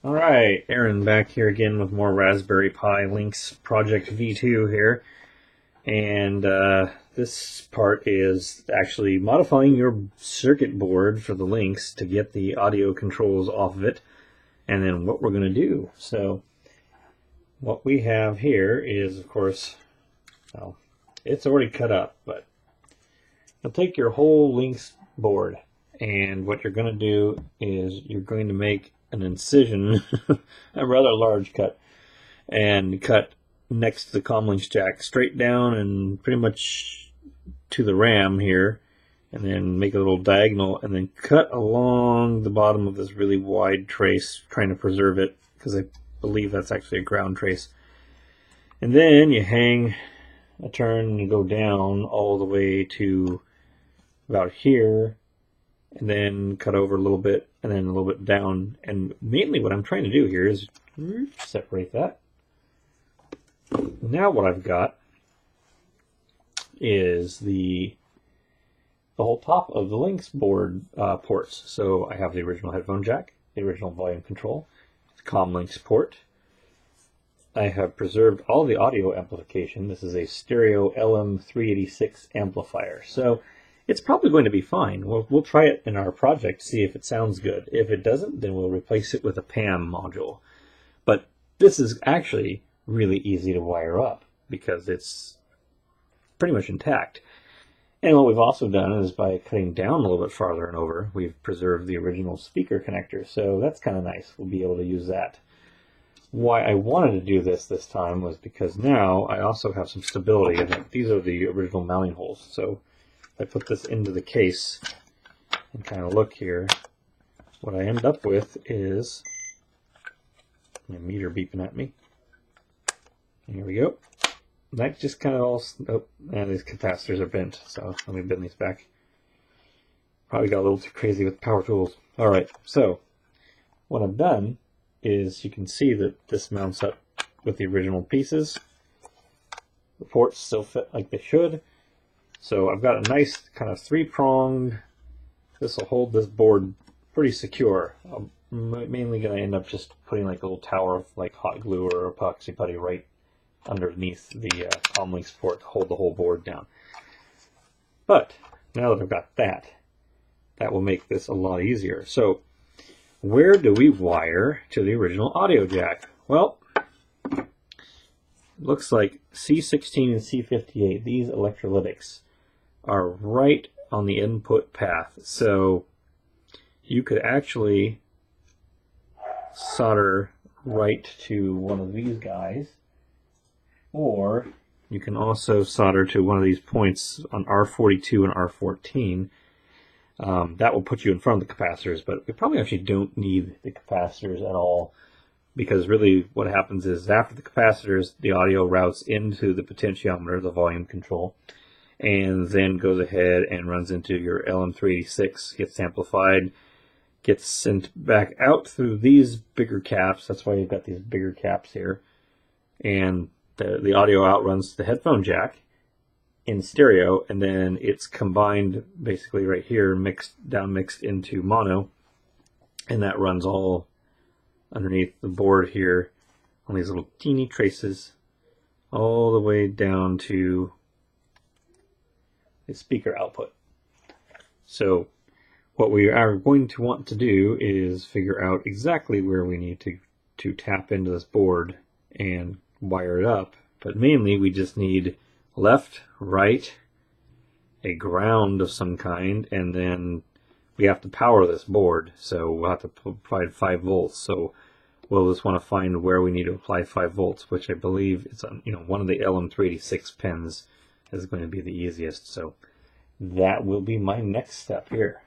Alright, Aaron back here again with more Raspberry Pi Lynx Project V2 here. And this part is actually modifying your circuit board for the Lynx to get the audio controls off of it. And then what we're going to do. So what we have here is, of course, well, it's already cut up, but you'll take your whole Lynx board, and what you're going to do is you're going to make an incision, a rather large cut, and cut next to the comm links jack straight down and pretty much to the RAM here, and then make a little diagonal and then cut along the bottom of this really wide trace, trying to preserve it because I believe that's actually a ground trace. And then you hang a turn and go down all the way to about here, and then cut over a little bit and then a little bit down. And mainly what I'm trying to do here is separate that. Now what I've got is the whole top of the Lynx board ports. So I have the original headphone jack, the original volume control, the comm links port. I have preserved all the audio amplification. This is a stereo LM386 amplifier. So it's probably going to be fine. We'll try it in our project, see if it sounds good. If it doesn't, then we'll replace it with a PAM module. But this is actually really easy to wire up because it's pretty much intact. And what we've also done is by cutting down a little bit farther and over, we've preserved the original speaker connector. So that's kind of nice. We'll be able to use that. Why I wanted to do this time was because now I also have some stability in it. These are the original mounting holes. So if I put this into the case and kind of look here, what I end up with is my meter beeping at me. And here we go. That just kind of all, oh, and these capacitors are bent, so let me bend these back. Probably got a little too crazy with power tools. Alright, so what I've done is you can see that this mounts up with the original pieces. The ports still fit like they should. So I've got a nice kind of three-pronged, this will hold this board pretty secure. I'm mainly going to end up just putting like a little tower of like hot glue or epoxy putty right underneath the comm links port to hold the whole board down. But now that I've got that, that will make this a lot easier. So where do we wire to the original audio jack? Well, looks like C16 and C58, these electrolytics, are right on the input path. So you could actually solder right to one of these guys, or you can also solder to one of these points on R42 and R14. That will put you in front of the capacitors, but we probably actually don't need the capacitors at all, because really what happens is after the capacitors, the audio routes into the potentiometer, the volume control, and then goes ahead and runs into your LM386, gets amplified, gets sent back out through these bigger caps. That's why you've got these bigger caps here. And the audio outruns the headphone jack in stereo, and then it's combined basically right here, mixed into mono, and that runs all underneath the board here on these little teeny traces all the way down to the speaker output. So what we are going to want to do is figure out exactly where we need to tap into this board and wire it up, but mainly we just need left, right, a ground of some kind, and then we have to power this board, so we'll have to provide 5 volts. So we'll just want to find where we need to apply 5 volts, which I believe is on, one of the LM386 pins is going to be the easiest. So that will be my next step here.